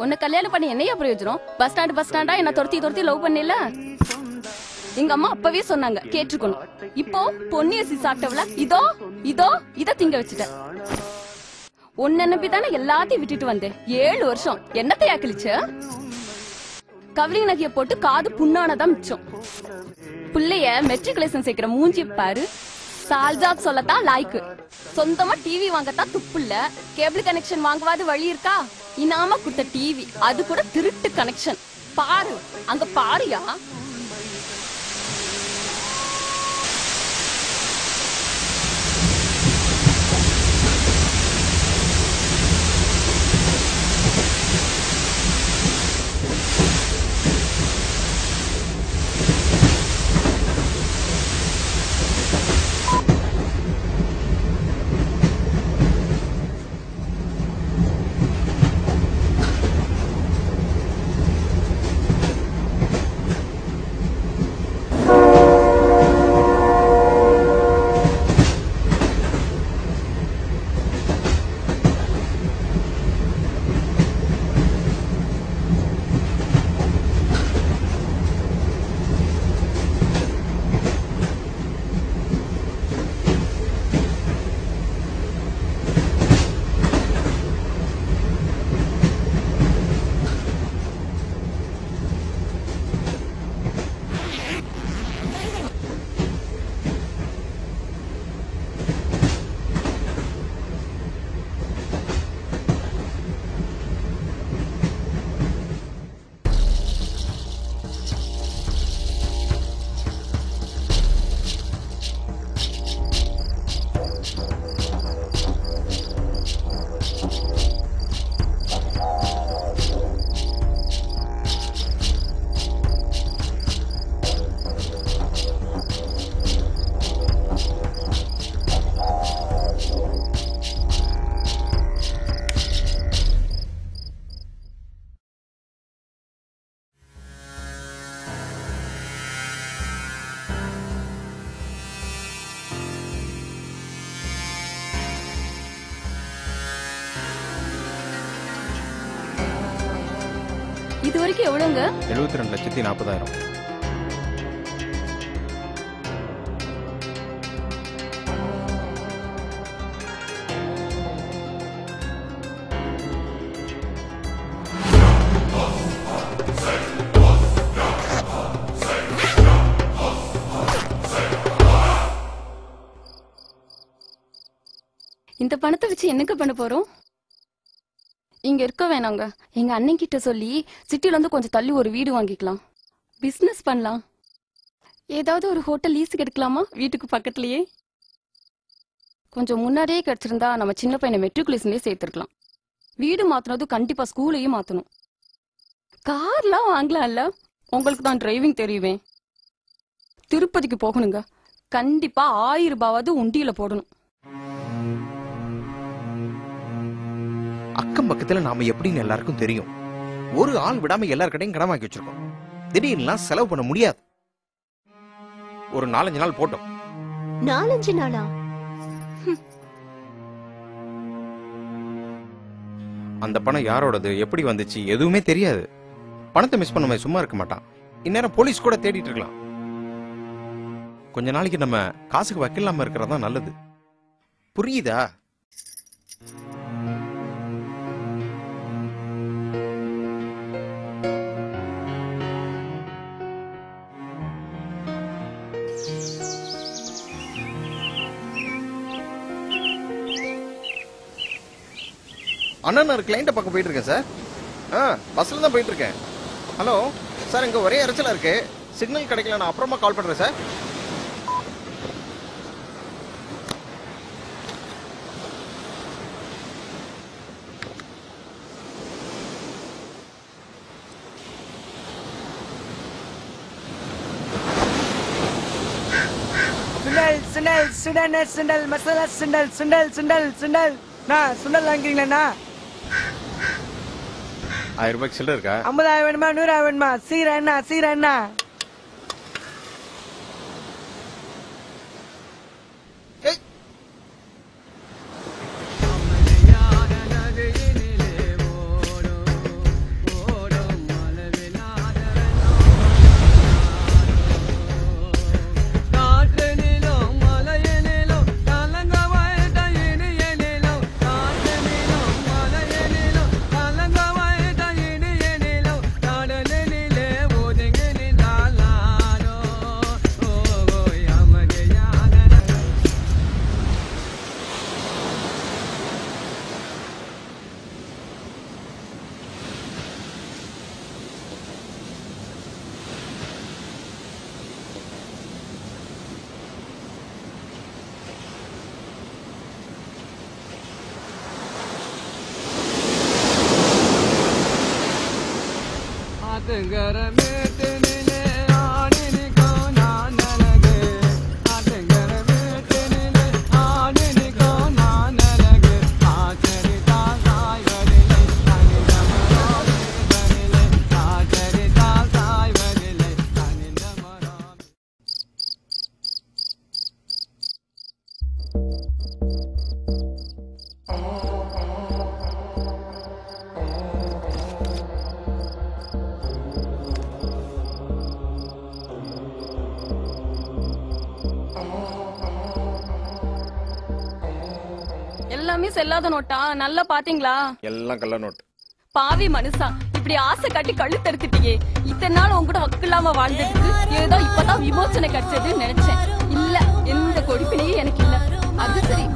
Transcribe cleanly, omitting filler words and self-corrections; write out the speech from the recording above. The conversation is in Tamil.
உன்னை கல்யாணம் பண்ணி என்னையா பிரயோஜனம்? பஸ் ஸ்டாண்டா என்ன துரத்தி லவ் பண்ணல? எங்க அம்மா அப்பவே சொன்னாங்க, கேட்டுக்கணும். இப்போ பொன்னியசி சாப்பிட்டவள இத திங்க வச்சுட்ட. உன்னை நம்பிதானே எல்லாத்தையும் விட்டுட்டு வந்தேன். 7 வருஷம் என்னத்தையா கிழிச்ச? கவரிங் நகைய போட்டு காது புண்ணானதான் மிச்சம். புள்ளைய மெட்ரிகுலேஷன் சேர்க்கிற மூஞ்சி பாரு. சால்ஜாத் சொல்லத்தான் லாய்க்கு. சொந்தமா டிவி வாங்கத்தான் துப்புல்ல. கேபிள் கனெக்ஷன் வாங்குவாது வழி இருக்கா? இனாம கொடுத்த டிவி, அது கூட திருட்டு கனெக்ஷன். பாரு அங்க பாருயா. இது வரைக்கும் எவ்வளவுங்க? 72,40,000. இந்த பணத்தை வச்சு என்னங்க பண்ண போறோம்? இங்க இருக்க வேணாங்க. எங்க அண்ணன் கிட்ட சொல்லி சிட்டில இருந்து கொஞ்சம் தள்ளி ஒரு வீடு வாங்கிக்கலாம். பிசினஸ் பண்ணலாம். ஏதாவது ஒரு ஹோட்டல் லீஸுக்கு எடுக்கலாமா? வீட்டுக்கு பக்கத்துலயே. கொஞ்சம் முன்னாடியே கிடைச்சிருந்தா நம்ம சின்ன பையனை மெட்ரிகுலேஷன்லயே சேர்த்திருக்கலாம். வீடு மாத்தினது கண்டிப்பா ஸ்கூலையும் மாத்தணும். கார்லாம் வாங்கலாம்ல? உங்களுக்கு தான் டிரைவிங் தெரியுமே. திருப்பதிக்கு போகணுங்க. கண்டிப்பா 1000 ரூபாவது உண்டியில போடணும். அக்கம் பக்கத்துல நாம எப்படின்னு எல்லாருக்கும் தெரியும். ஒரு ஆள் விடாம எல்லார்கிட்டையும் கடன் வாங்கி வச்சிருக்கோம். திடீர்னு செலவு பண்ண முடியாது. ஒரு 4-5 நாள் போட்டோம். 4-5 நாளா? அந்த பணம் யாரோடது, எப்படி வந்துச்சு எதுவுமே தெரியாது. பணத்தை மிஸ் பண்ண சும்மா இருக்க மாட்டான். இந்நேரம் போலீஸ் கூட தேடிட்டு இருக்கலாம். கொஞ்ச நாளைக்கு நம்ம காசுக்கு வக்கில்லாம இருக்கிறதா நல்லது. புரியுதா? அண்ணா, நான் கிளைண்ட பக்கம் போயிட்டு இருக்கேன் சார். பஸ்ல தான் போயிட்டு இருக்கேன். ஹலோ சார், இங்க ஒரே இறைச்சலா இருக்கு. சிக்னல் கிடைக்கல, நான் அப்புறமா கால் பண்றேன் சார். சுண்டல் சுண்டல் சுண்டல் மசாலா சுண்டல் சுண்டல் சுண்டல் சுண்டல். நான் சுண்டல் வாங்கிக்கிறீங்களா? 1000 ரூபாய்க்கு சில்லற இருக்கா? 50 வேணுமா 100 வேணுமா? சீரண்ணா சீரண்ணா. எல்லாமே செல்லாத நோட்டா நல்லா பாத்தீங்களா? எல்லாம் கள்ள நோட்டு. பாவி மனுஷா, இப்படி ஆசை காட்டி கள்ளு தடுத்துட்டியே. இத்தனை நாள் உங்ககிட்ட வக்கில்லாம வாழ்ந்ததுக்கு ஏதோ இப்பதான் விமோசனை கிடைச்சதுன்னு நினைச்சேன். இல்ல, எந்த கொடுப்பினையும் எனக்கு இல்ல. அது சரி,